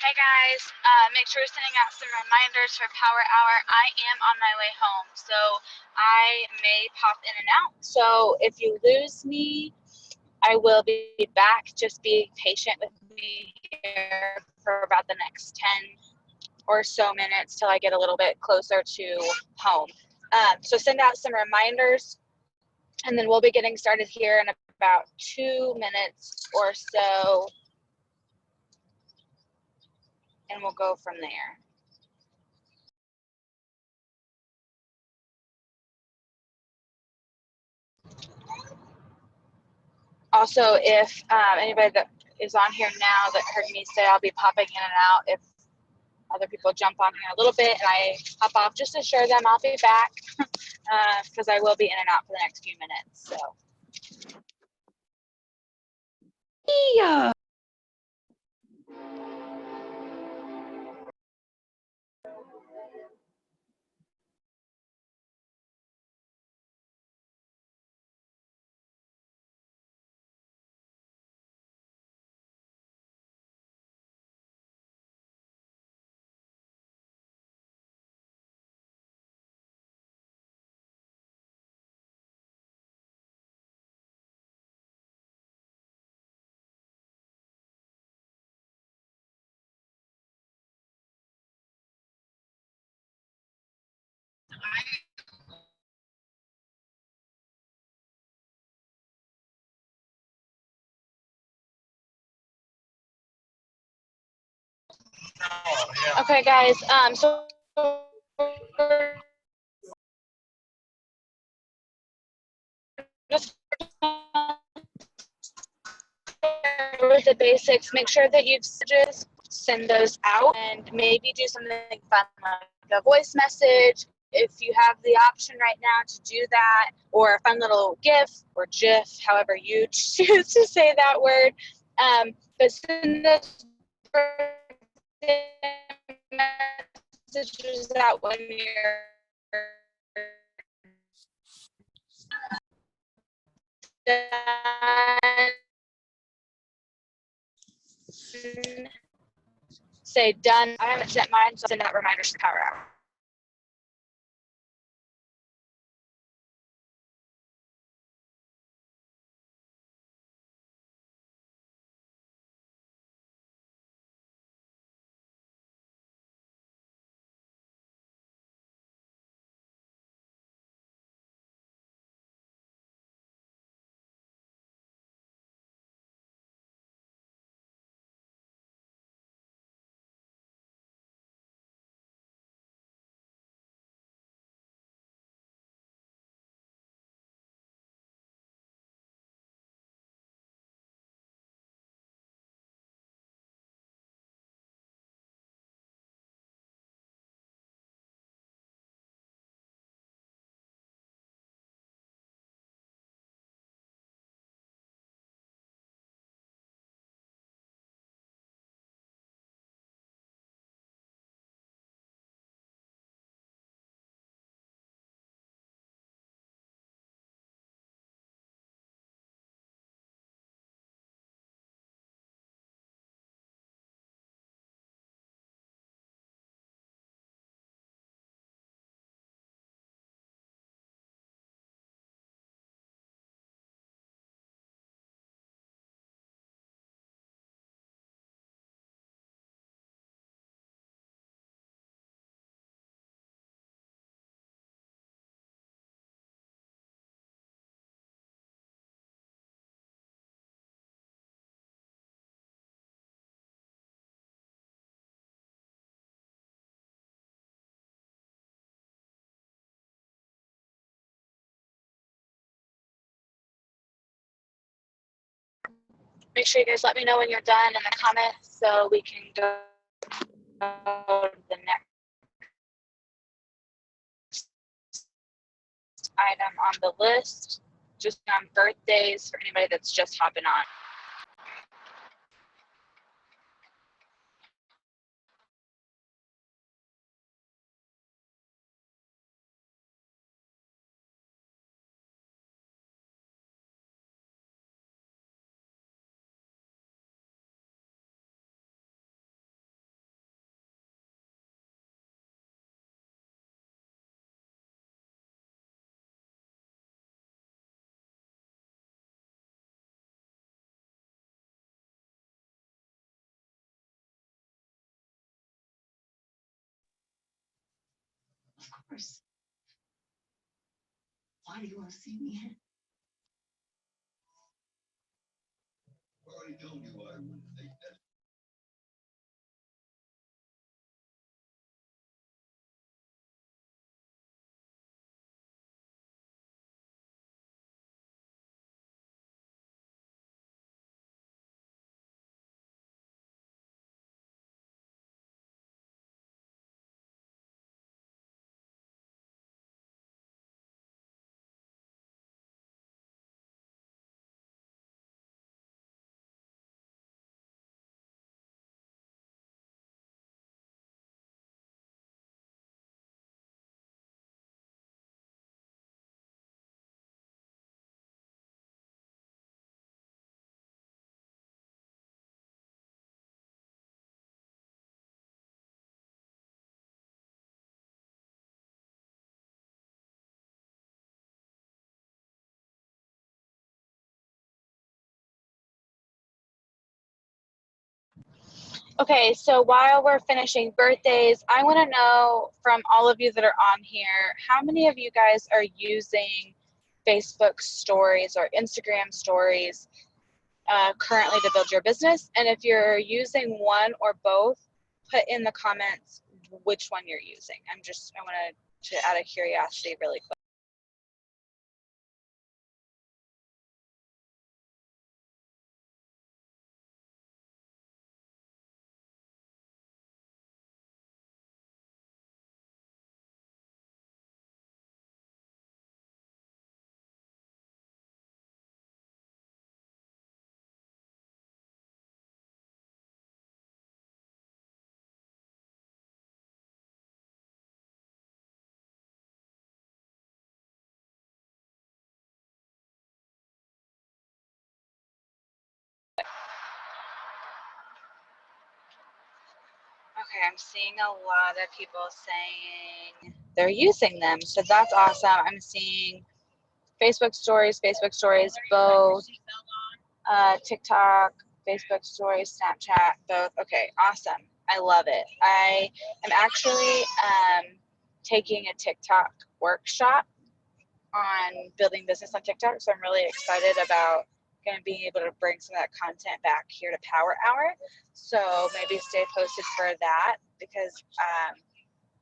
Hey guys, make sure you're sending out some reminders for Power Hour. I am on my way home, so I may pop in and out. So if you lose me, I will be back. Just be patient with me here for about the next 10 or so minutes till I get a little bit closer to home. So send out some reminders, and then we'll be getting started here in about 2 minutes or so, and we'll go from there. Also, if anybody that is on here now that heard me say I'll be popping in and out, if other people jump on here a little bit and I hop off, just assure them I'll be back because I will be in and out for the next few minutes. So. Yeah. Okay, guys. So with the basics, make sure that you've just send those out and maybe do something fun like a voice message if you have the option right now to do that, or a fun little GIF or GIF, however you choose to say that word. But send those messages out when you're done. Say done. I haven't sent mine, so send out reminders to Power Hour. Make sure you guys let me know when you're done in the comments so we can go to the next item on the list. Just on birthdays for anybody that's just hopping on. Of course. Why do you want to see me in? Okay, so while we're finishing birthdays, I want to know from all of you that are on here, how many of you guys are using Facebook stories or Instagram stories currently to build your business? And if you're using one or both, put in the comments which one you're using. I wanted to, out of curiosity, really quick. Okay, I'm seeing a lot of people saying they're using them, so that's awesome. I'm seeing Facebook stories, both, TikTok, Facebook stories, Snapchat, both. Okay, awesome. I love it. I am actually taking a TikTok workshop on building business on TikTok, so I'm really excited about going to being able to bring some of that content back here to Power Hour. So maybe stay posted for that, because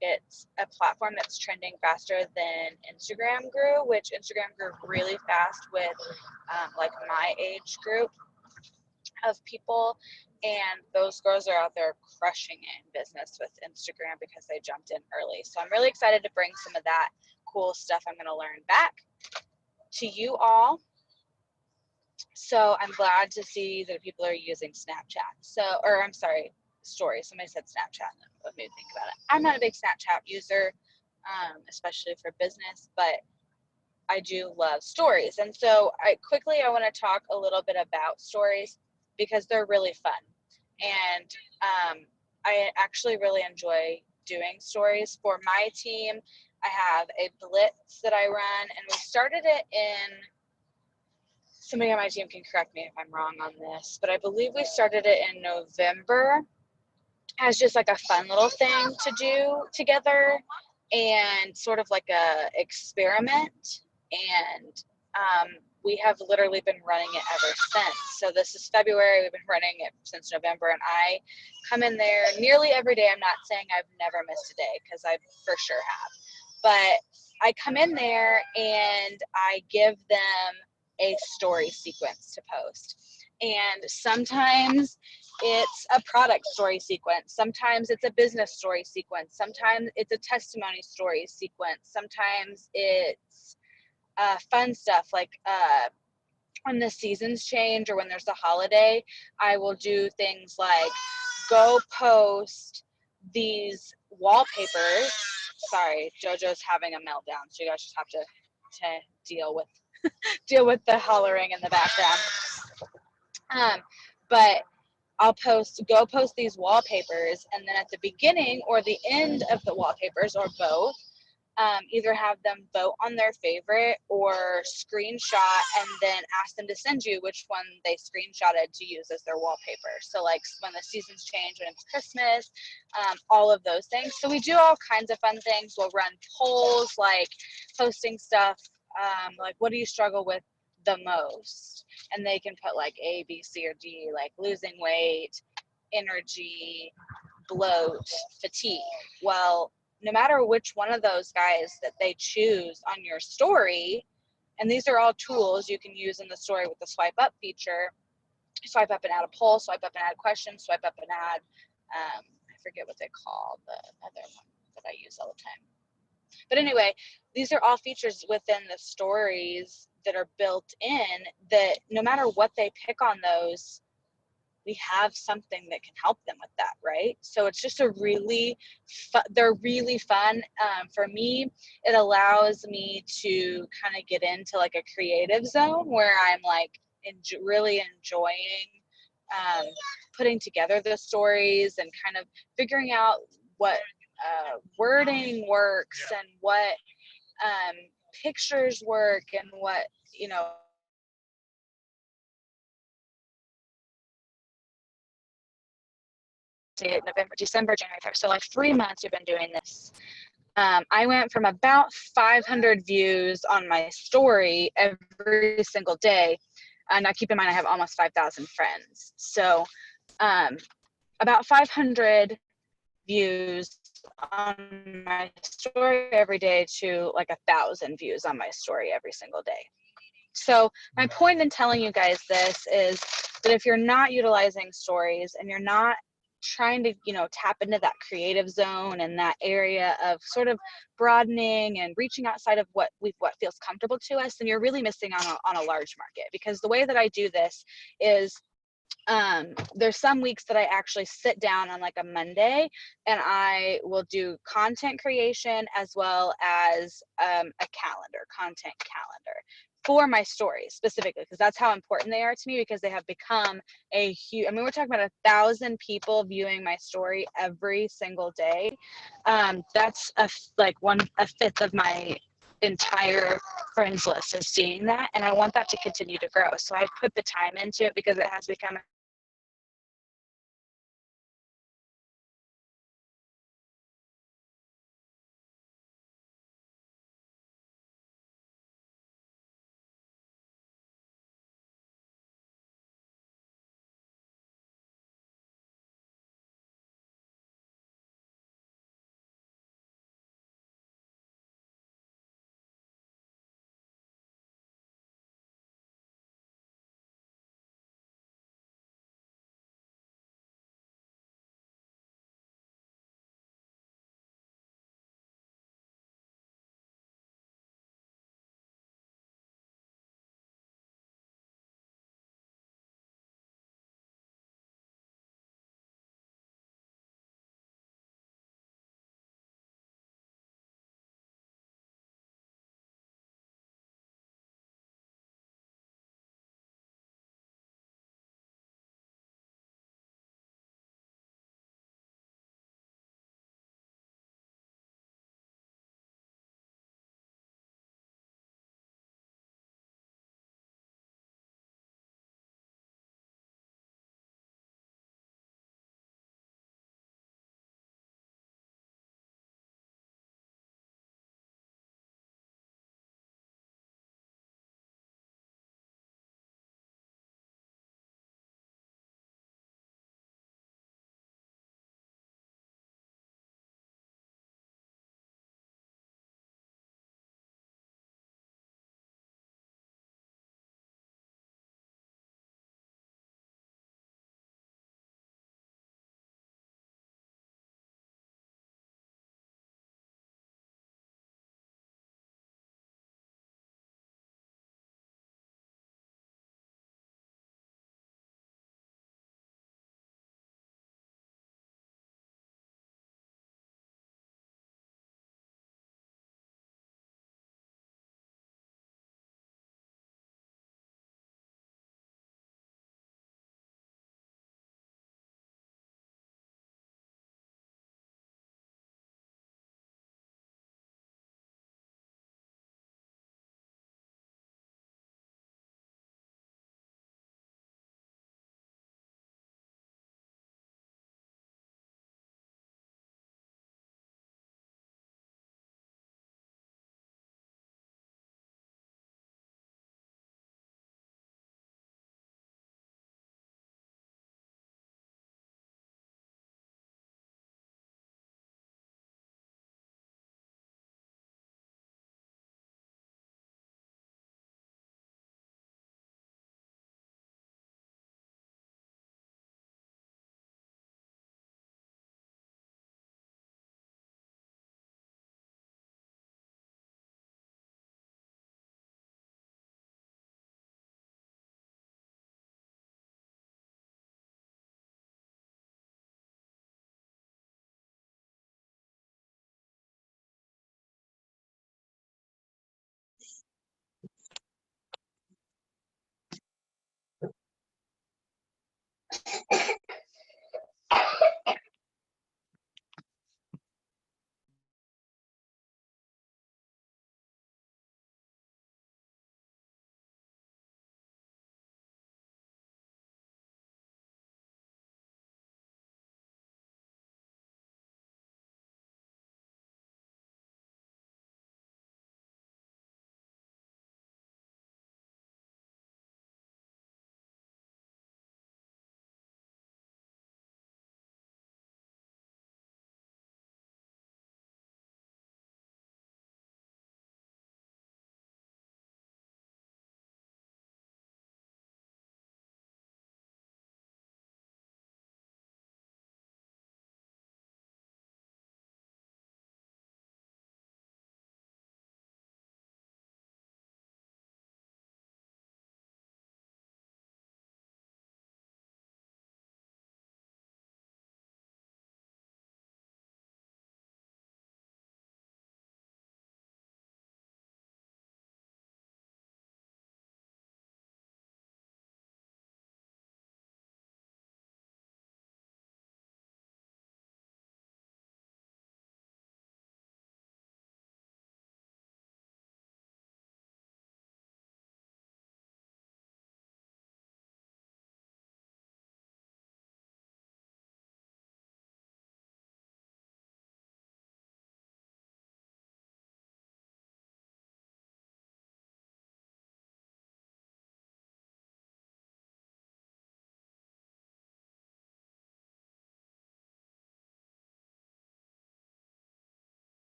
it's a platform that's trending faster than Instagram grew, which Instagram grew really fast with like my age group of people, and those girls are out there crushing it in business with Instagram because they jumped in early. So I'm really excited to bring some of that cool stuff I'm going to learn back to you all. So I'm glad to see that people are using Snapchat. I'm sorry, stories. Somebody said Snapchat. Let me think about it. I'm not a big Snapchat user, especially for business, but I do love stories. And so I want to talk a little bit about stories because they're really fun. And I actually really enjoy doing stories. For my team, I have a blitz that I run, and we started it in, somebody on my team can correct me if I'm wrong on this, but I believe we started it in November as just like a fun little thing to do together and sort of like a experiment. And we have literally been running it ever since. So this is February. We've been running it since November, and I come in there nearly every day. I'm not saying I've never missed a day, because I for sure have, but I come in there and I give them a story sequence to post. And sometimes it's a product story sequence. Sometimes it's a business story sequence. Sometimes it's a testimony story sequence. Sometimes it's fun stuff like when the seasons change or when there's a holiday, I will do things like go post these wallpapers. Sorry, JoJo's having a meltdown, so you guys just have to deal with the hollering in the background. But I'll go post these wallpapers, and then at the beginning or the end of the wallpapers, or both, either have them vote on their favorite or screenshot and then ask them to send you which one they screenshotted to use as their wallpaper. So like when the seasons change, when it's Christmas, all of those things. So we do all kinds of fun things. We'll run polls, like posting stuff, like what do you struggle with the most? And they can put like A, B, C, or D, like losing weight, energy, bloat, fatigue. Well, no matter which one of those guys that they choose on your story, and these are all tools you can use in the story with the swipe up feature. Swipe up and add a poll, swipe up and add questions, swipe up and add, I forget what they call the other one that I use all the time. But anyway, these are all features within the stories that are built in that no matter what they pick on those, we have something that can help them with that, right? So it's just a really they're really fun. For me, it allows me to kind of get into like a creative zone where I'm like really enjoying putting together the stories and kind of figuring out what wording works and what pictures work and what, you know, November, December, January, February. So like 3 months we've been doing this. I went from about 500 views on my story every single day. Now keep in mind, I have almost 5,000 friends. So about 500 views on my story every day to like 1,000 views on my story every single day. So my point in telling you guys this is that if you're not utilizing stories and you're not trying to, you know, tap into that creative zone and that area of sort of broadening and reaching outside of what feels comfortable to us, then you're really missing on a large market. Because the way that I do this is there's some weeks that I actually sit down on like a Monday and I will do content creation as well as a content calendar for my stories specifically, because that's how important they are to me, because they have become a huge, I mean, we're talking about 1,000 people viewing my story every single day. That's a fifth of my entire friends list is seeing that, and I want that to continue to grow. So I've put the time into it because it has become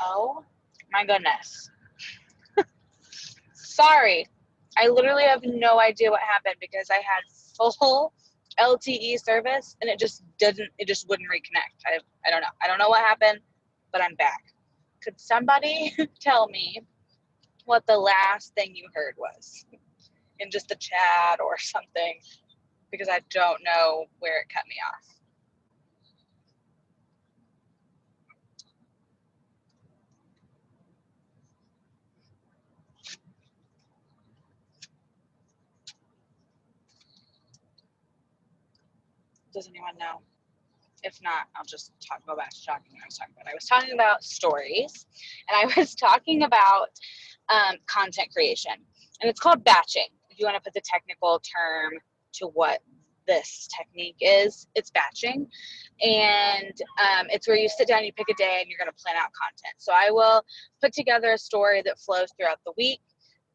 Oh my goodness. Sorry. I literally have no idea what happened because I had full LTE service and it just wouldn't reconnect. I don't know. I don't know what happened, but I'm back. Could somebody tell me what the last thing you heard was in just the chat or something? Because I don't know where it cut me off. Does anyone know? If not, I'll just go back to talking what I was talking about. I was talking about stories, and I was talking about content creation, and it's called batching. If you want to put the technical term to what this technique is, it's batching, and it's where you sit down, you pick a day, and you're going to plan out content. So I will put together a story that flows throughout the week.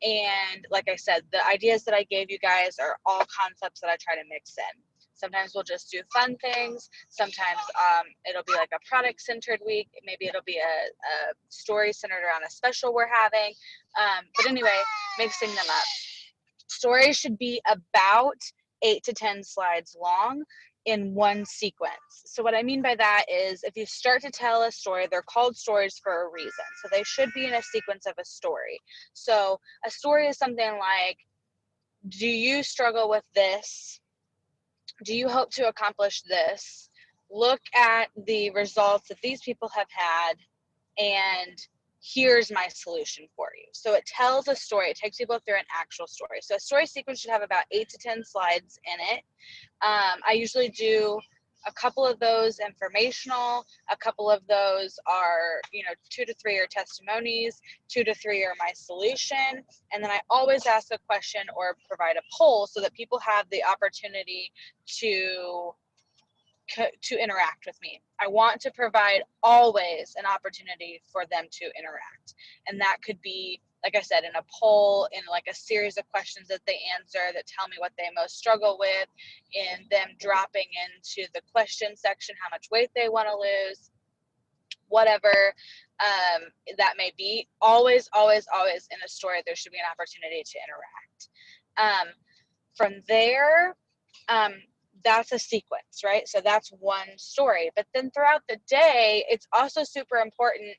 And like I said, the ideas that I gave you guys are all concepts that I try to mix in. Sometimes we'll just do fun things. Sometimes it'll be like a product-centered week. Maybe it'll be a story centered around a special we're having. But anyway, mixing them up. Stories should be about 8 to 10 slides long in one sequence. So what I mean by that is if you start to tell a story, they're called stories for a reason. So they should be in a sequence of a story. So a story is something like, do you struggle with this? Do you hope to accomplish this? Look at the results that these people have had, and here's my solution for you. So it tells a story. It takes people through an actual story. So a story sequence should have about 8 to 10 slides in it. I usually do a couple of those informational, a couple of those are, 2 to 3 are testimonies, 2 to 3 are my solution. And then I always ask a question or provide a poll so that people have the opportunity to interact with me. I want to provide always an opportunity for them to interact. And that could be, like I said, in a poll, in like a series of questions that they answer that tell me what they most struggle with, in them dropping into the question section how much weight they want to lose, whatever that may be. Always, always, always in a story, there should be an opportunity to interact. From there, that's a sequence, right? So that's one story. But then throughout the day, it's also super important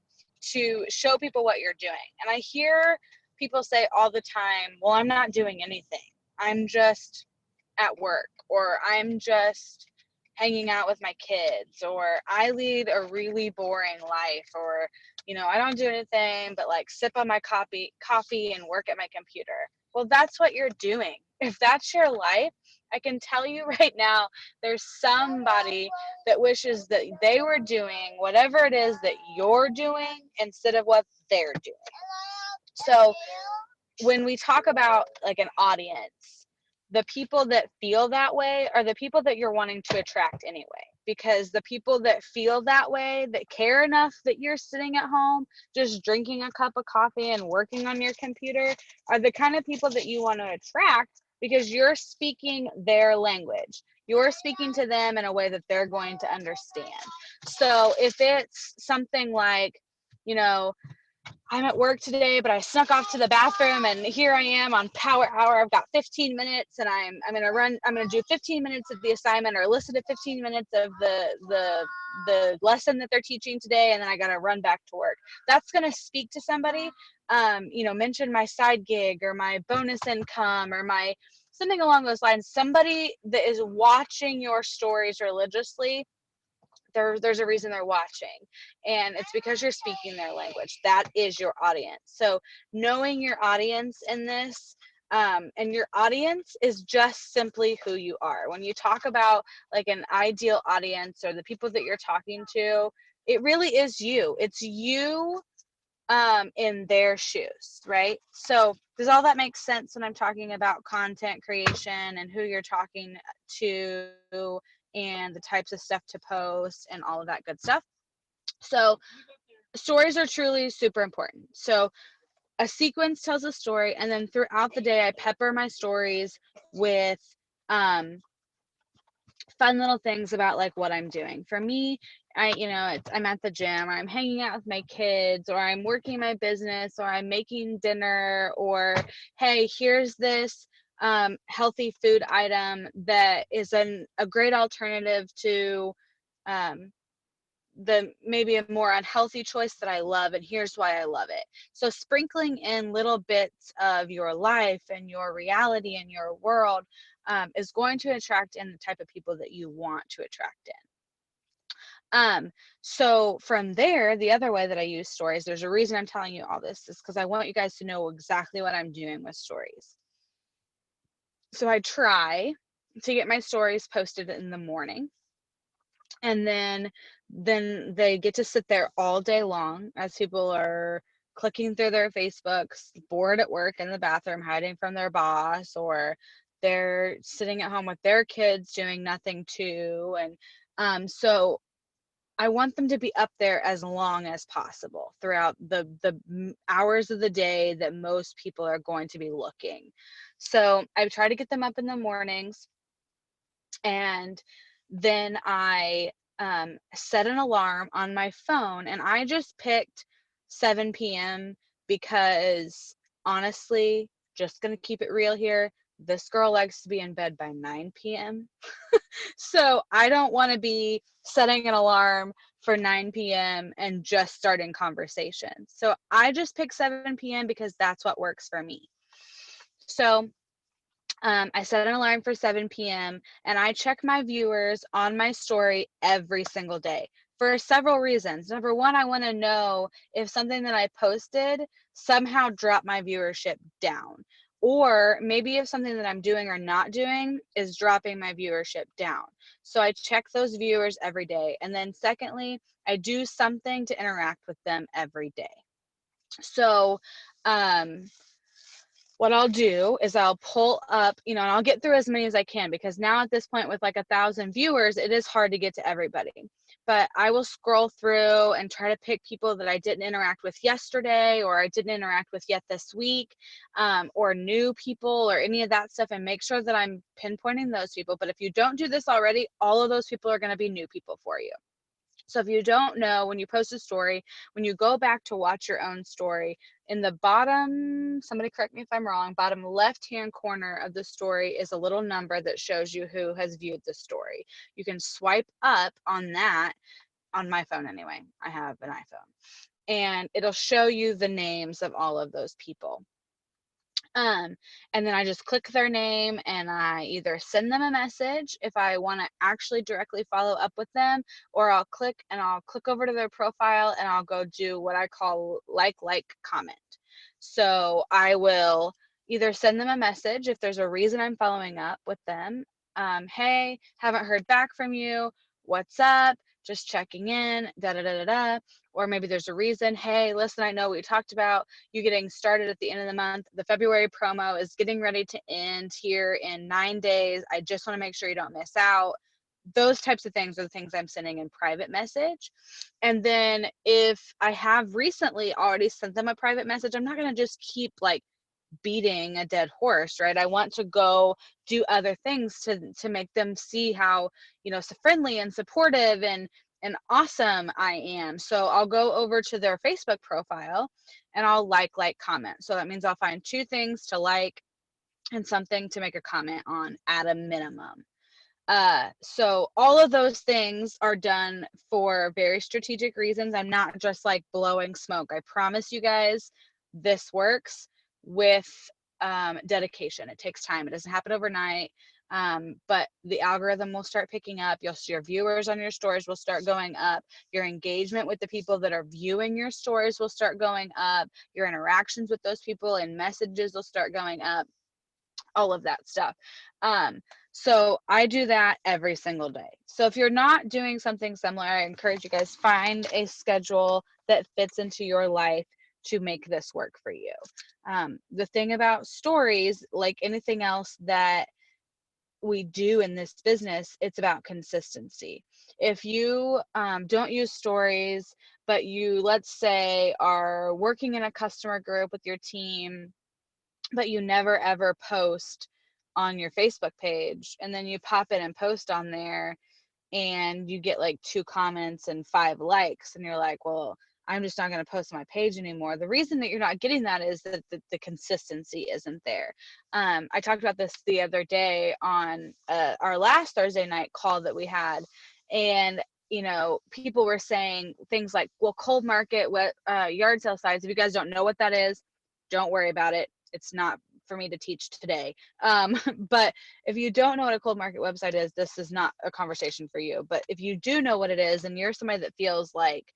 to show people what you're doing. And I hear people say all the time, well, I'm not doing anything. I'm just at work, or I'm just hanging out with my kids, or I lead a really boring life, or, I don't do anything but like sip on my coffee and work at my computer. Well, that's what you're doing. If that's your life, I can tell you right now, there's somebody that wishes that they were doing whatever it is that you're doing instead of what they're doing. So when we talk about like an audience, the people that feel that way are the people that you're wanting to attract anyway. Because the people that feel that way, that care enough that you're sitting at home, just drinking a cup of coffee and working on your computer, are the kind of people that you want to attract because you're speaking their language. You're speaking to them in a way that they're going to understand. So if it's something like, I'm at work today, but I snuck off to the bathroom and here I am on Power Hour. I've got 15 minutes and I'm going to do 15 minutes of the assignment or listen to 15 minutes of the lesson that they're teaching today. And then I got to run back to work. That's going to speak to somebody, mention my side gig or my bonus income or my something along those lines. Somebody that is watching your stories religiously, there's a reason they're watching, and it's because you're speaking their language. That is your audience. So knowing your audience in this, and your audience is just simply who you are. When you talk about like an ideal audience or the people that you're talking to, it really is you. It's you in their shoes, right? So does all that make sense when I'm talking about content creation and who you're talking to and the types of stuff to post and all of that good stuff? So stories are truly super important. So a sequence tells a story, and then throughout the day I pepper my stories with fun little things about like what I'm doing. For me, I'm at the gym, or I'm hanging out with my kids, or I'm working my business, or I'm making dinner, or hey, here's this healthy food item that is a great alternative to the maybe a more unhealthy choice that I love, and here's why I love it. So sprinkling in little bits of your life and your reality and your world is going to attract in the type of people that you want to attract in. So from there, the other way that I use stories, there's a reason I'm telling you all this, is because I want you guys to know exactly what I'm doing with stories. So I try to get my stories posted in the morning, and then they get to sit there all day long as people are clicking through their Facebooks, bored at work, in the bathroom hiding from their boss, or they're sitting at home with their kids doing nothing too. And so I want them to be up there as long as possible throughout the hours of the day that most people are going to be looking. So I try to get them up in the mornings, and then I set an alarm on my phone, and I just picked 7 p.m. because honestly, just gonna keep it real here, this girl likes to be in bed by 9 p.m. So I don't want to be setting an alarm for 9 p.m. and just starting conversations. So I just pick 7 p.m. because that's what works for me. So I set an alarm for 7 p.m. and I check my viewers on my story every single day for several reasons. Number one, I want to know if something that I posted somehow dropped my viewership down, or maybe if something that I'm doing or not doing is dropping my viewership down. So I check those viewers every day. And then secondly, I do something to interact with them every day. So, what I'll do is I'll pull up, and I'll get through as many as I can, because now at this point with like 1,000 viewers, it is hard to get to everybody. But I will scroll through and try to pick people that I didn't interact with yesterday, or I didn't interact with yet this week, or new people, or any of that stuff, and make sure that I'm pinpointing those people. But if you don't do this already, all of those people are going to be new people for you. So if you don't know, when you post a story, when you go back to watch your own story, in the bottom, somebody correct me if I'm wrong, bottom left-hand corner of the story is a little number that shows you who has viewed the story. You can swipe up on that, on my phone anyway. I have an iPhone. And it'll show you the names of all of those people. And then I just click their name, and I either send them a message if I want to actually directly follow up with them, or I'll click over to their profile and I'll go do what I call like comment. So I will either send them a message if there's a reason I'm following up with them. Hey, haven't heard back from you. What's up? Just checking in, da da da da da. Or maybe there's a reason. Hey, listen, I know we talked about you getting started at the end of the month. The February promo is getting ready to end here in 9 days. I just want to make sure you don't miss out. Those types of things are the things I'm sending in private message. And then if I have recently already sent them a private message, I'm not going to just keep like beating a dead horse, right? I want to go do other things to make them see how, so friendly and supportive and awesome I am. So I'll go over to their Facebook profile and I'll like comment. So that means I'll find 2 things to like and something to make a comment on at a minimum. So all of those things are done for very strategic reasons. I'm not just like blowing smoke. I promise you guys, this works with dedication. It takes time. It doesn't happen overnight. But the algorithm will start picking up. You'll see your viewers on your stories will start going up. Your engagement with the people that are viewing your stories will start going up. Your interactions with those people and messages will start going up. All of that stuff. So I do that every single day. So if you're not doing something similar, I encourage you guys, find a schedule that fits into your life to make this work for you. The thing about stories, like anything else that we do in this business, it's about consistency. If you don't use stories, but you, let's say, are working in a customer group with your team, but you never ever post on your Facebook page, and then you pop in and post on there, and you get like 2 comments and 5 likes, and you're like, well, I'm just not going to post on my page anymore. The reason that you're not getting that is that the consistency isn't there. I talked about this the other day on our last Thursday night call that we had, and people were saying things like, well, cold market, yard sale sites. If you guys don't know what that is, don't worry about it. It's not for me to teach today. But if you don't know what a cold market website is, this is not a conversation for you. But if you do know what it is, and you're somebody that feels like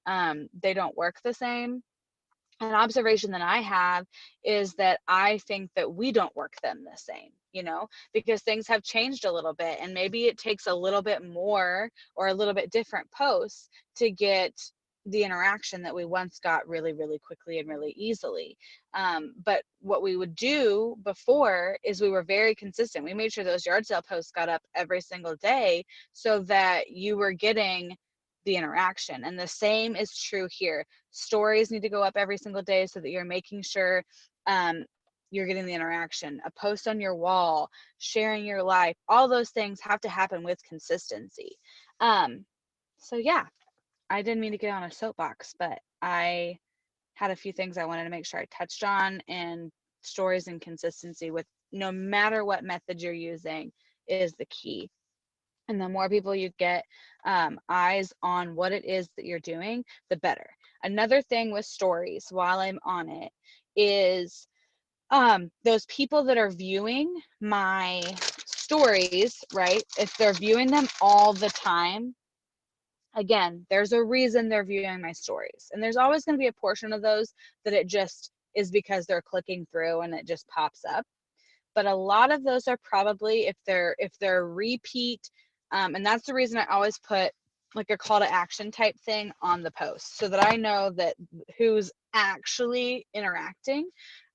they don't work the same, an observation that I have is that I think that we don't work them the same, because things have changed a little bit, and maybe it takes a little bit more or a little bit different posts to get the interaction that we once got really, really quickly and really easily. But what we would do before is we were very consistent. We made sure those yard sale posts got up every single day so that you were getting the interaction. And the same is true here. Stories need to go up every single day so that you're making sure you're getting the interaction. A post on your wall, sharing your life, all those things have to happen with consistency. So yeah, I didn't mean to get on a soapbox, but I had a few things I wanted to make sure I touched on, and stories and consistency with no matter what method you're using is the key. And the more people you get eyes on what it is that you're doing, the better. Another thing with stories, while I'm on it, is those people that are viewing my stories, right? If they're viewing them all the time, again, there's a reason they're viewing my stories. And there's always going to be a portion of those that it just is because they're clicking through and it just pops up. But a lot of those are probably if they're repeat, and that's the reason I always put like a call to action type thing on the post so that I know that who's actually interacting.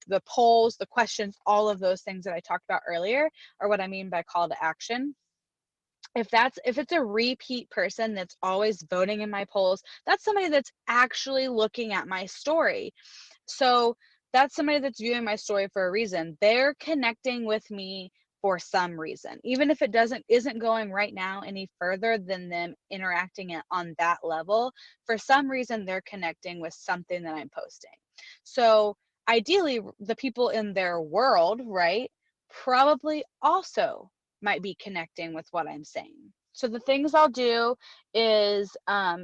The polls, the questions, all of those things that I talked about earlier are what I mean by call to action. If it's a repeat person that's always voting in my polls, that's somebody that's actually looking at my story. So that's somebody that's viewing my story for a reason. They're connecting with me for some reason, even if it isn't going right now any further than them interacting it on that level. For some reason, they're connecting with something that I'm posting. So ideally, the people in their world, right, probably also might be connecting with what I'm saying. So the things I'll do is,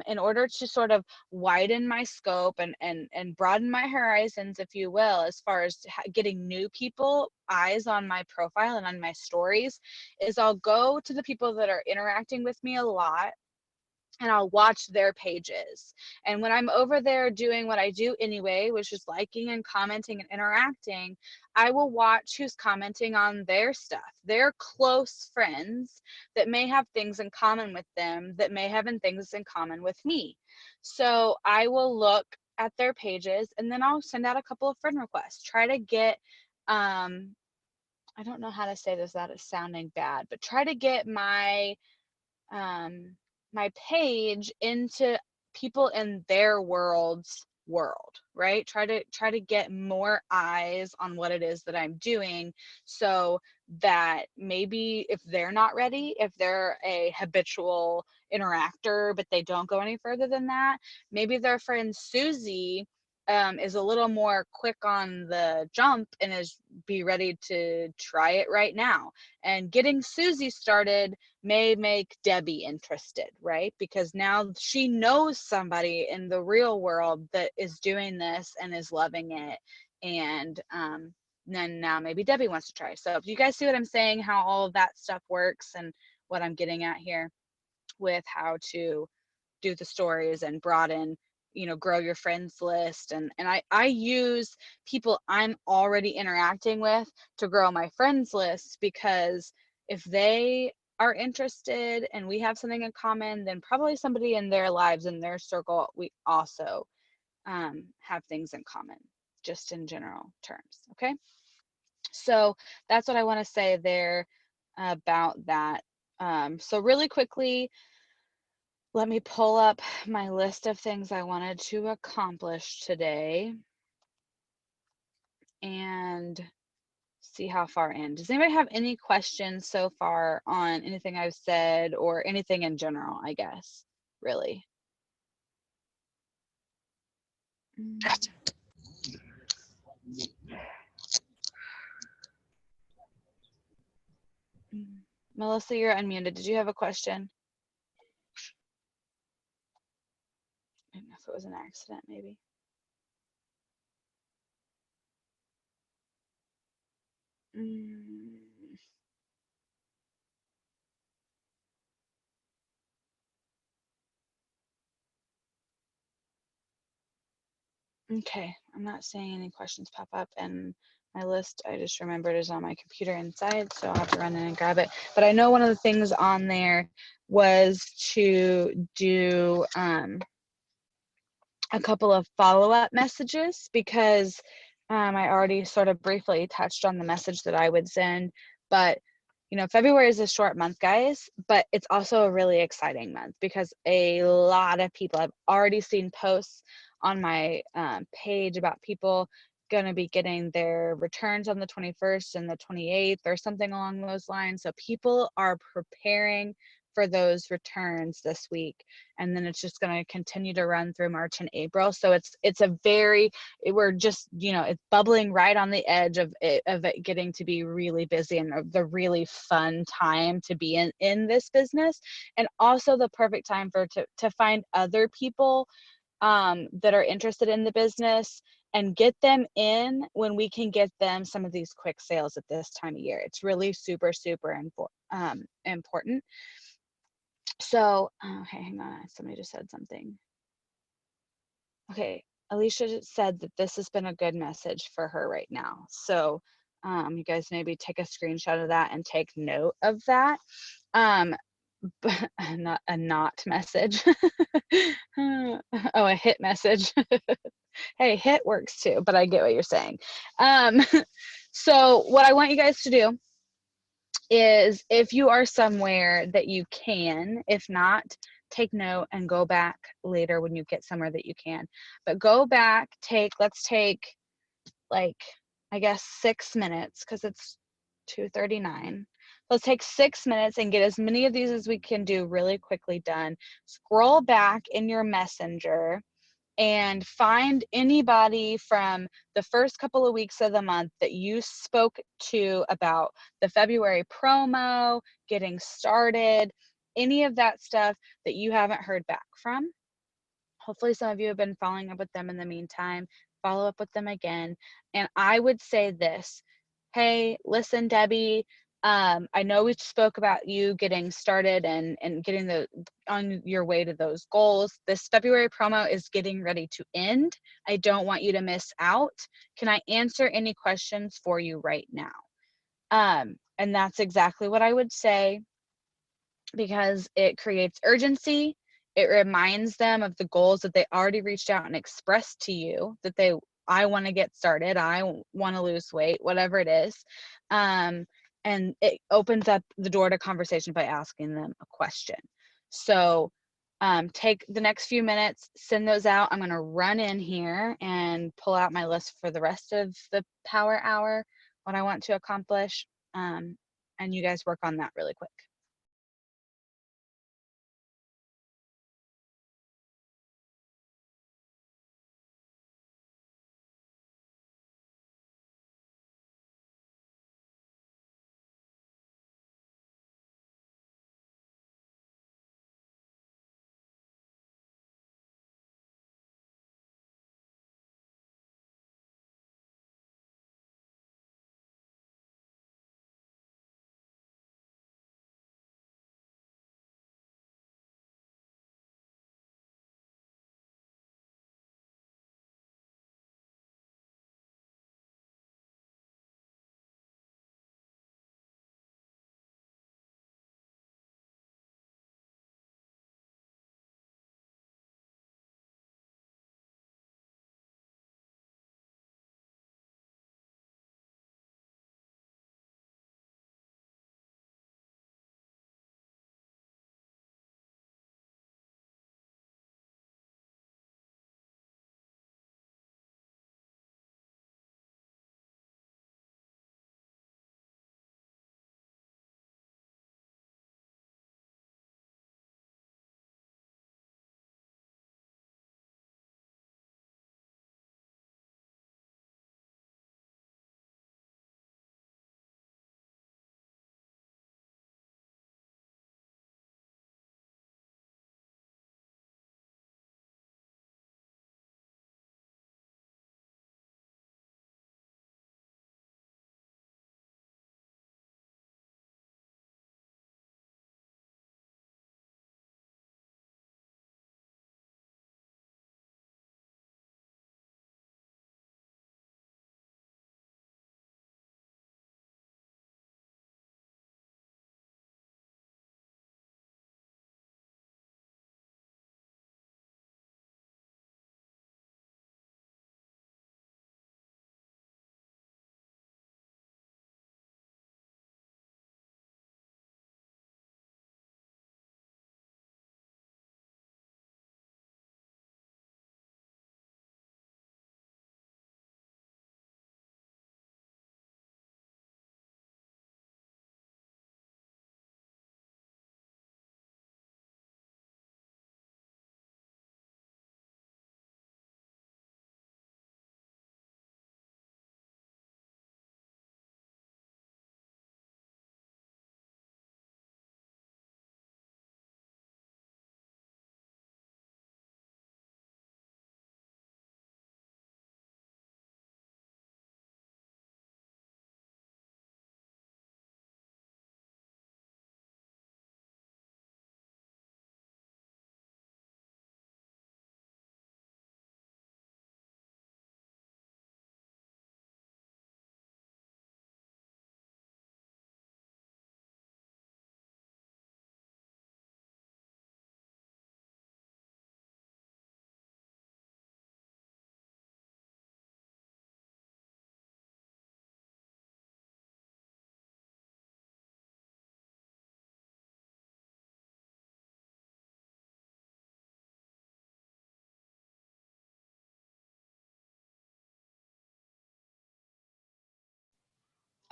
in order to sort of widen my scope and broaden my horizons, if you will, as far as getting new people eyes on my profile and on my stories, is I'll go to the people that are interacting with me a lot, and I'll watch their pages. And when I'm over there doing what I do anyway, which is liking and commenting and interacting, I will watch who's commenting on their stuff, their close friends that may have things in common with them, that may have things in common with me. So I will look at their pages, and then I'll send out a couple of friend requests, try to get, I don't know how to say this without it sounding bad, but try to get my page into people in their world, right? Try to get more eyes on what it is that I'm doing, so that maybe if they're not ready, if they're a habitual interactor but they don't go any further than that, maybe their friend Susie is a little more quick on the jump and be ready to try it right now. And getting Susie started may make Debbie interested, right? Because now she knows somebody in the real world that is doing this and is loving it. And then now maybe Debbie wants to try. So do you guys see what I'm saying, how all of that stuff works and what I'm getting at here with how to do the stories and broaden, grow your friends list. And I use people I'm already interacting with to grow my friends list, because if they are interested and we have something in common, then probably somebody in their lives, in their circle, we also have things in common, just in general terms. Okay, so that's what I want to say there about that. So really quickly, let me pull up my list of things I wanted to accomplish today and see how far in. Does anybody have any questions so far on anything I've said or anything in general, I guess, really? Melissa, you're unmuted. Did you have a question? I don't know if it was an accident, maybe. Okay, I'm not seeing any questions pop up, and my list, I just remembered, is on my computer inside, so I'll have to run in and grab it. But I know one of the things on there was to do a couple of follow-up messages, because I already sort of briefly touched on the message that I would send, but you know, February is a short month, guys, but it's also a really exciting month because a lot of people, I've already seen posts on my page about people going to be getting their returns on the 21st and the 28th or something along those lines. So people are preparing for those returns this week, and then it's just going to continue to run through March and April. So it's a very, we're just, you know, it's bubbling right on the edge of it getting to be really busy, and the really fun time to be in this business, and also the perfect time for to find other people that are interested in the business and get them in when we can get them some of these quick sales at this time of year. It's really super important. So, okay, hang on. Somebody just said something. Okay, Alicia just said that this has been a good message for her right now. So, you guys maybe take a screenshot of that and take note of that. But not a not message. Oh, a hit message. Hey, hit works too, but I get what you're saying. So what I want you guys to do is, if you are somewhere that you can, if not, take note and go back later when you get somewhere that you can. But go back, let's take like, I guess 6 minutes, because it's 2:39. Let's take 6 minutes and get as many of these as we can do really quickly done. Scroll back in your messenger and find anybody from the first couple of weeks of the month that you spoke to about the February promo, getting started, any of that stuff that you haven't heard back from. Hopefully some of you have been following up with them in the meantime. Follow up with them again. And I would say this: hey, listen, Debbie, I know we spoke about you getting started and getting on your way to those goals. This February promo is getting ready to end. I don't want you to miss out. Can I answer any questions for you right now? And that's exactly what I would say, because it creates urgency. It reminds them of the goals that they already reached out and expressed to you, that I want to get started, I want to lose weight, whatever it is. And it opens up the door to conversation by asking them a question. So take the next few minutes, send those out. I'm going to run in here and pull out my list for the rest of the power hour, what I want to accomplish. And you guys work on that really quick.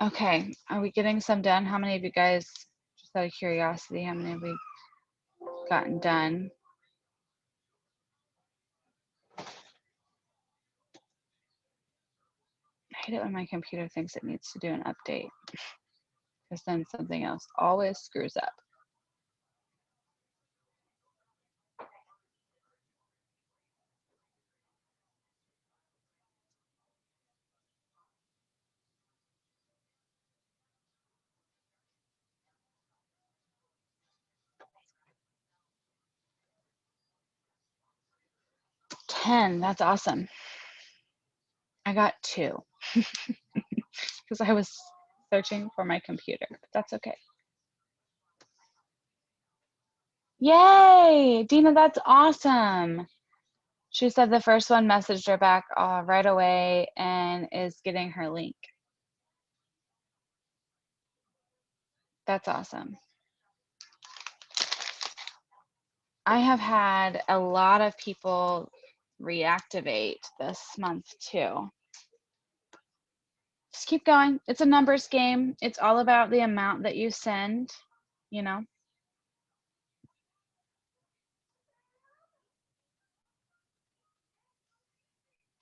Okay, are we getting some done? How many of you guys, just out of curiosity, how many have we gotten done? I hate it when my computer thinks it needs to do an update, because then something else always screws up. $10, that's awesome. I got 2 because I was searching for my computer, but that's okay. Yay, Dina, that's awesome. She said the first one messaged her back right away and is getting her link. That's awesome. I have had a lot of people reactivate this month too. Just keep going. It's a numbers game. It's all about the amount that you send, you know.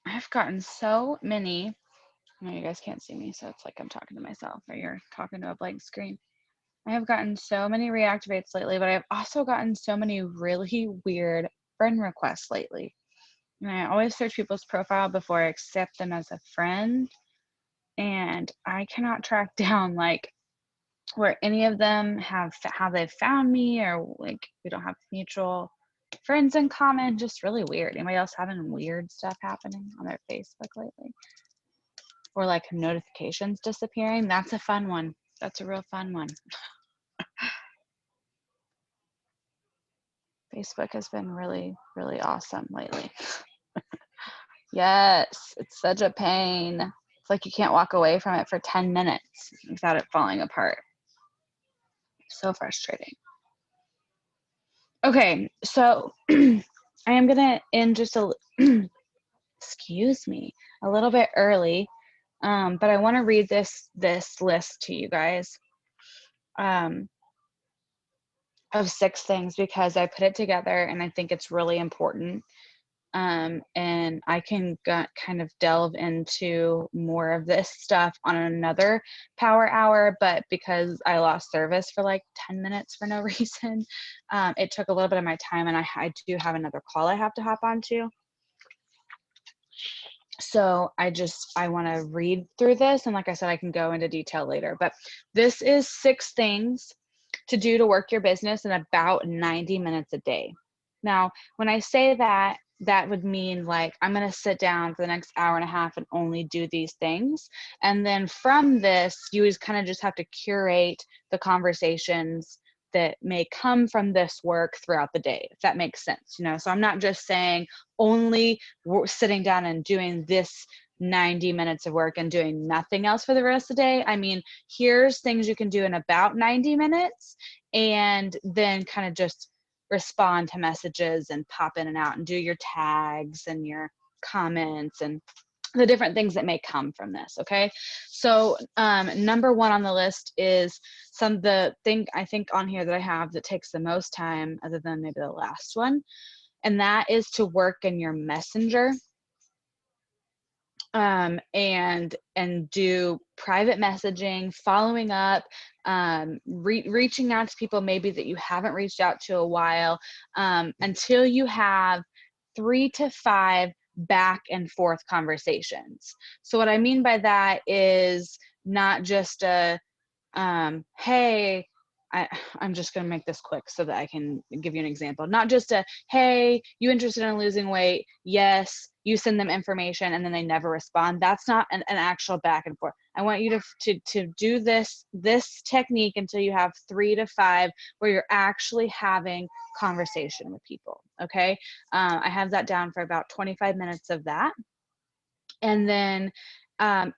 I've gotten so many. I know you guys can't see me, so it's like I'm talking to myself or you're talking to a blank screen. I have gotten so many reactivates lately, but I've also gotten so many really weird friend requests lately. And I always search people's profile before I accept them as a friend. And I cannot track down like where any of them have how they've found me, or like we don't have mutual friends in common. Just really weird. Anybody else having weird stuff happening on their Facebook lately? Or like notifications disappearing? That's a fun one. That's a real fun one. Facebook has been really, really awesome lately. Yes, it's such a pain. It's like you can't walk away from it for 10 minutes without it falling apart. So frustrating. Okay, so I am gonna end just a excuse me, a little bit early, but I want to read this list to you guys of 6 things because I put it together and I think it's really important. And I can kind of delve into more of this stuff on another power hour, but because I lost service for like 10 minutes for no reason, it took a little bit of my time, and I do have another call I have to hop onto. So I want to read through this, and like I said, I can go into detail later, but this is 6 things to do to work your business in about 90 minutes a day. Now, when I say that, that would mean like I'm going to sit down for the next hour and a half and only do these things. And then from this, you just have to curate the conversations that may come from this work throughout the day, if that makes sense. So I'm not just saying only sitting down and doing this 90 minutes of work and doing nothing else for the rest of the day. I mean, here's things you can do in about 90 minutes, and then kind of just respond to messages and pop in and out and do your tags and your comments and the different things that may come from this. Okay, so number 1 on the list is the thing I think on here that I have that takes the most time, other than maybe the last one, and that is to work in your messenger. And do private messaging, following up, reaching out to people maybe that you haven't reached out to a while, until you have 3 to 5 back and forth conversations. So what I mean by that is not just a hey, I'm just going to make this quick so that I can give you an example. Not just a, hey, you interested in losing weight? Yes. You send them information and then they never respond. That's not an actual back and forth. I want you to do this technique until you have 3 to 5 where you're actually having conversation with people. Okay. I have that down for about 25 minutes of that. And then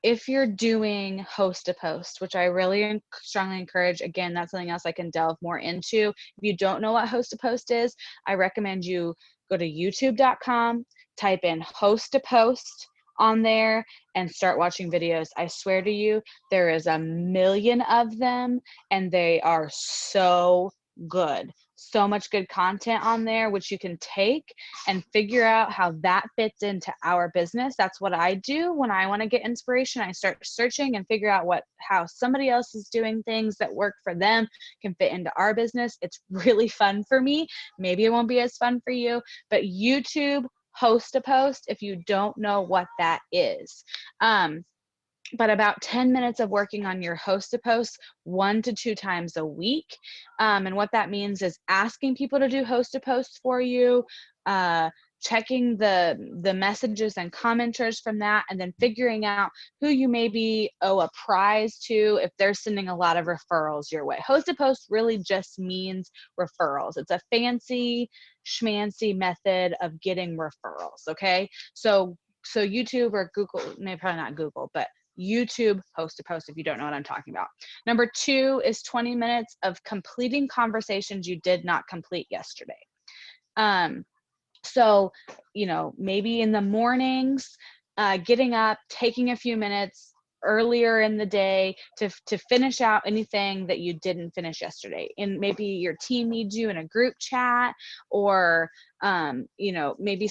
if you're doing host to post, which I really strongly encourage, again, that's something else I can delve more into. If you don't know what host to post is, I recommend you go to youtube.com, type in host to post, on there and start watching videos. I swear to you, there is a million of them and they are so good. So much good content on there, which you can take and figure out how that fits into our business. That's what I do when I want to get inspiration. I start searching and figure out how somebody else is doing things that work for them can fit into our business. It's really fun for me. Maybe it won't be as fun for you, but YouTube host a post, if you don't know what that is. But about 10 minutes of working on your host to post 1 to 2 times a week. And what that means is asking people to do host to post for you, checking the messages and commenters from that, and then figuring out who you maybe owe a prize to if they're sending a lot of referrals your way. Host to post really just means referrals. It's a fancy schmancy method of getting referrals, okay? So YouTube or Google, maybe probably not Google, but YouTube host to post if you don't know what I'm talking about. Number 2 is 20 minutes of completing conversations you did not complete yesterday. So, maybe in the mornings, getting up, taking a few minutes earlier in the day to finish out anything that you didn't finish yesterday. And maybe your team needs you in a group chat, or maybe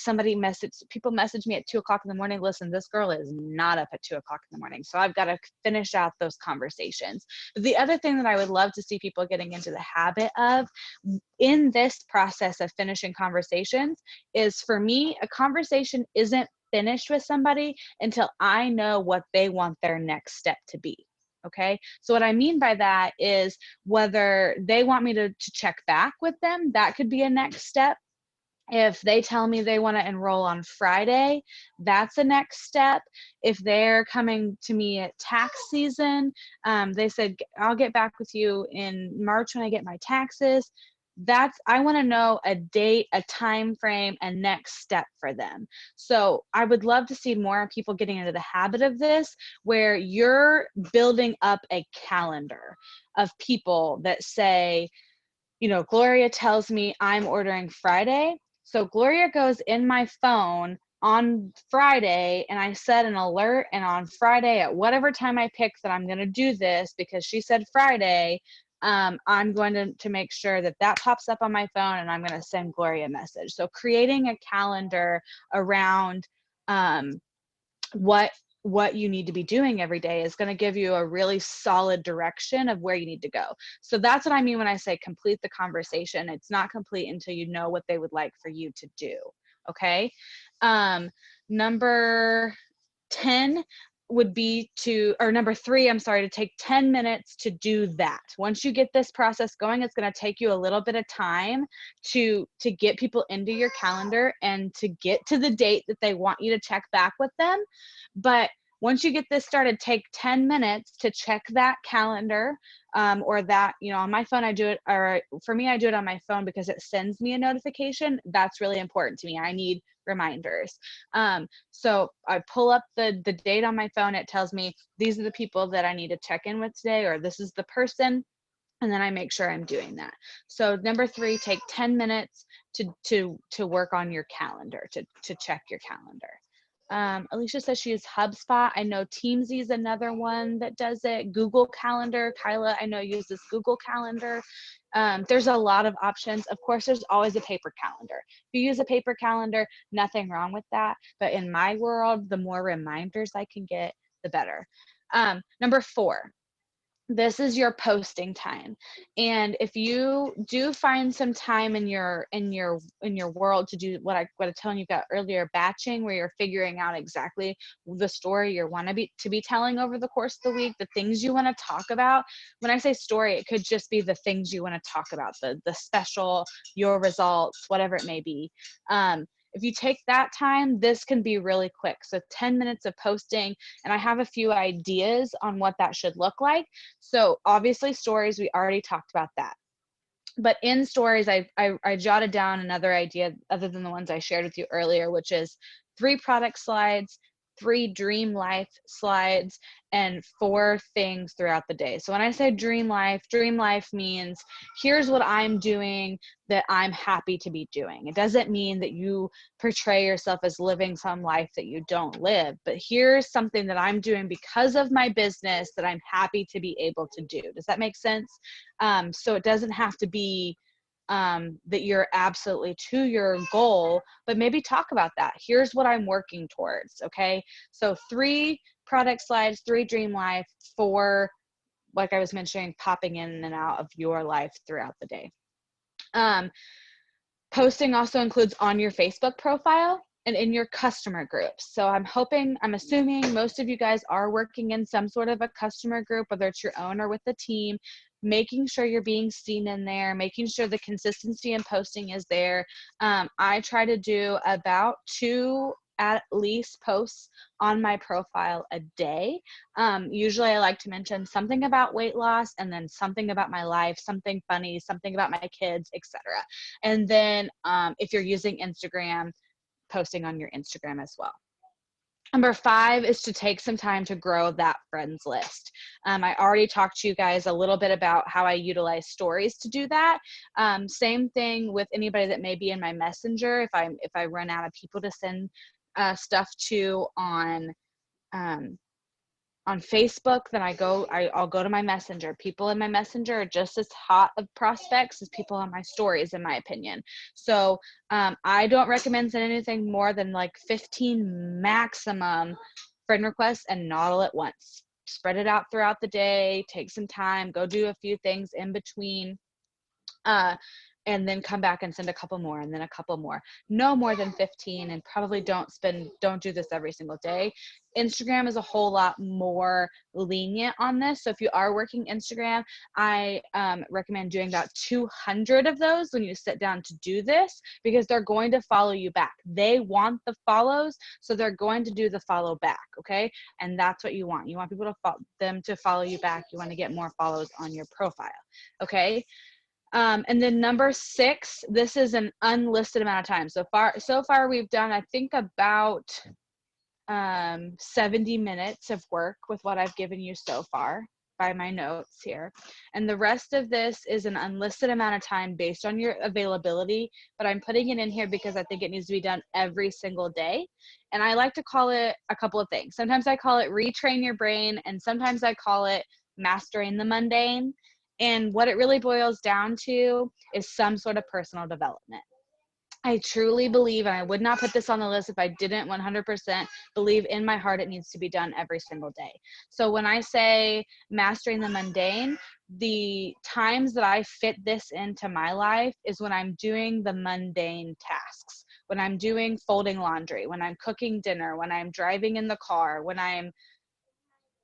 people message me at 2:00 in the morning. Listen, this girl is not up at 2:00 in the morning, so I've got to finish out those conversations. But the other thing that I would love to see people getting into the habit of in this process of finishing conversations is, for me, a conversation isn't finished with somebody until I know what they want their next step to be. Okay. So what I mean by that is whether they want me to check back with them, that could be a next step. If they tell me they want to enroll on Friday, that's a next step. If they're coming to me at tax season, they said, I'll get back with you in March when I get my taxes. I want to know a date, a time frame, a next step for them. So I would love to see more people getting into the habit of this, where you're building up a calendar of people that say, Gloria tells me I'm ordering Friday. So Gloria goes in my phone on Friday and I set an alert, and on Friday at whatever time I pick that I'm going to do this because she said Friday, I'm going to make sure that pops up on my phone, and I'm going to send Gloria a message. So creating a calendar around what you need to be doing every day is going to give you a really solid direction of where you need to go. So that's what I mean when I say complete the conversation. It's not complete until you know what they would like for you to do. Okay. Number 10 would be number 3, I'm sorry, to take 10 minutes to do that. Once you get this process going, it's going to take you a little bit of time to get people into your calendar and to get to the date that they want you to check back with them. But once you get this started, take 10 minutes to check that calendar, or that, on my phone, I do it, or for me, I do it on my phone because it sends me a notification. That's really important to me. I need reminders. So I pull up the date on my phone. It tells me these are the people that I need to check in with today, or this is the person. And then I make sure I'm doing that. So number 3, take 10 minutes to work on your calendar, to check your calendar. Alicia says she uses HubSpot. I know Teamsy is another one that does it. Google Calendar. Kyla, I know, uses Google Calendar. There's a lot of options. Of course, there's always a paper calendar. If you use a paper calendar, nothing wrong with that. But in my world, the more reminders I can get, the better. Number 4. This is your posting time. And if you do find some time in your world to do what I was telling you about earlier, batching, where you're figuring out exactly the story you want to be telling over the course of the week, the things you want to talk about. When I say story, it could just be the things you want to talk about, the special, your results, whatever it may be. If you take that time, this can be really quick. So 10 minutes of posting, and I have a few ideas on what that should look like. So obviously stories, we already talked about that. But in stories, I jotted down another idea other than the ones I shared with you earlier, which is 3 product slides, 3 dream life slides, and 4 things throughout the day. So when I say dream life means here's what I'm doing that I'm happy to be doing. It doesn't mean that you portray yourself as living some life that you don't live, but here's something that I'm doing because of my business that I'm happy to be able to do. Does that make sense? So it doesn't have to be that you're absolutely to your goal, but maybe talk about that. Here's what I'm working towards. Okay. So 3 product slides, 3 dream life, 4, like I was mentioning, popping in and out of your life throughout the day. Posting also includes on your Facebook profile and in your customer groups. So I'm assuming most of you guys are working in some sort of a customer group, whether it's your own or with the team, making sure you're being seen in there, making sure the consistency in posting is there. I try to do about 2 at least posts on my profile a day. Usually I like to mention something about weight loss and then something about my life, something funny, something about my kids, etc. And then if you're using Instagram, posting on your Instagram as well. Number 5 is to take some time to grow that friends list. I already talked to you guys a little bit about how I utilize stories to do that. Same thing with anybody that may be in my messenger. If I run out of people to send stuff to on Facebook, then I'll go to my messenger. People in my messenger are just as hot of prospects as people on my stories, in my opinion. So I don't recommend sending anything more than like 15 maximum friend requests, and not all at once. Spread it out throughout the day, take some time, go do a few things in between. And then come back and send a couple more, and then a couple more. No more than 15, and probably don't do this every single day. Instagram is a whole lot more lenient on this. So if you are working Instagram, I recommend doing about 200 of those when you sit down to do this, because they're going to follow you back. They want the follows, so they're going to do the follow back, okay? And that's what you want. You want people to follow you back. You want to get more follows on your profile, okay? And then number 6, this is an unlisted amount of time. So far we've done, I think, about 70 minutes of work with what I've given you so far by my notes here. And the rest of this is an unlisted amount of time based on your availability, but I'm putting it in here because I think it needs to be done every single day. And I like to call it a couple of things. Sometimes I call it retrain your brain, and sometimes I call it mastering the mundane. And what it really boils down to is some sort of personal development. I truly believe, and I would not put this on the list if I didn't 100% believe in my heart it needs to be done every single day. So when I say mastering the mundane, the times that I fit this into my life is when I'm doing the mundane tasks, when I'm doing folding laundry, when I'm cooking dinner, when I'm driving in the car, when I'm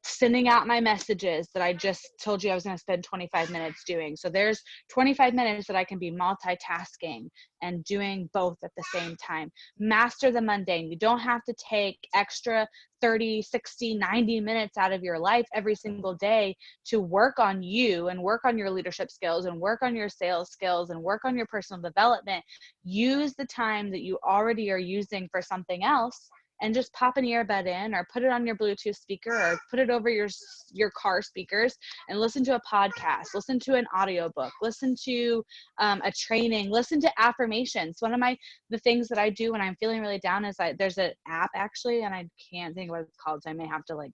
sending out my messages that I just told you I was going to spend 25 minutes doing. So there's 25 minutes that I can be multitasking and doing both at the same time. Master the mundane. You don't have to take extra 30, 60, 90 minutes out of your life every single day to work on you and work on your leadership skills and work on your sales skills and work on your personal development. Use the time that you already are using for something else, and just pop an earbud in, or put it on your Bluetooth speaker, or put it over your car speakers and listen to a podcast, listen to an audiobook, listen to a training, listen to affirmations. One of the things that I do when I'm feeling really down is there's an app actually, and I can't think of what it's called, so I may have to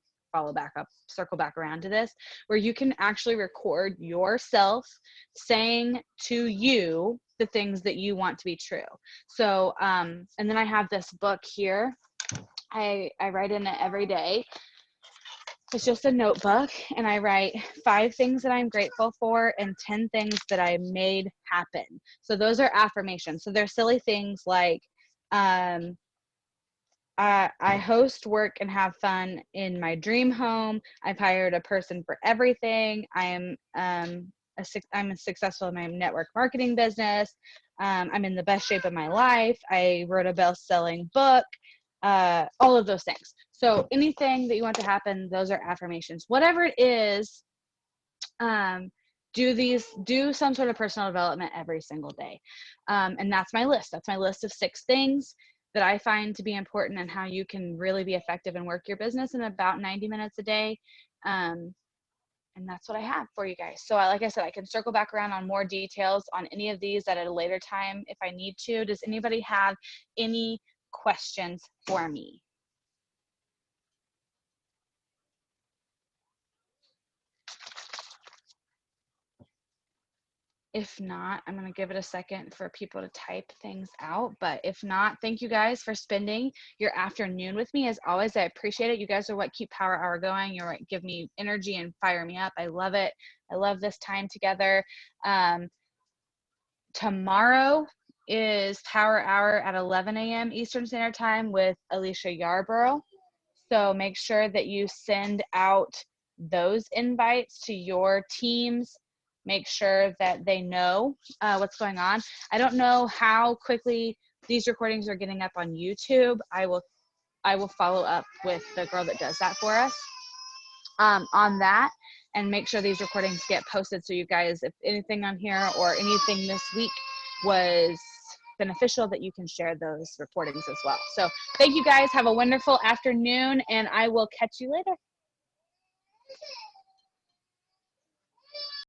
circle back around to this, where you can actually record yourself saying to you the things that you want to be true. So, and then I have this book here. I write in it every day. It's just a notebook, and I write 5 things that I'm grateful for and 10 things that I made happen. So those are affirmations. So they're silly things like, I host, work, and have fun in my dream home. I've hired a person for everything. I'm successful in my network marketing business. I'm in the best shape of my life. I wrote a best-selling book. All of those things. So anything that you want to happen, those are affirmations. Whatever it is, do some sort of personal development every single day. And that's my list. That's my list of 6 things. that I find to be important and how you can really be effective and work your business in about 90 minutes a day. And that's what I have for you guys. So like I said, I can circle back around on more details on any of these at a later time if I need to. Does anybody have any questions for me? If not, I'm going to give it a second for people to type things out. But if not, thank you guys for spending your afternoon with me. As always, I appreciate it. You guys are what keep Power Hour going. You're what give me energy and fire me up. I love it. I love this time together. Tomorrow is Power Hour at 11 a.m. Eastern Standard Time with Alicia Yarborough. So make sure that you send out those invites to your teams. Make sure that they know what's going on. I don't know how quickly these recordings are getting up on YouTube. I will follow up with the girl that does that for us on that, and make sure these recordings get posted so you guys, if anything on here or anything this week was beneficial, that you can share those recordings as well. So thank you guys. Have a wonderful afternoon, and I will catch you later.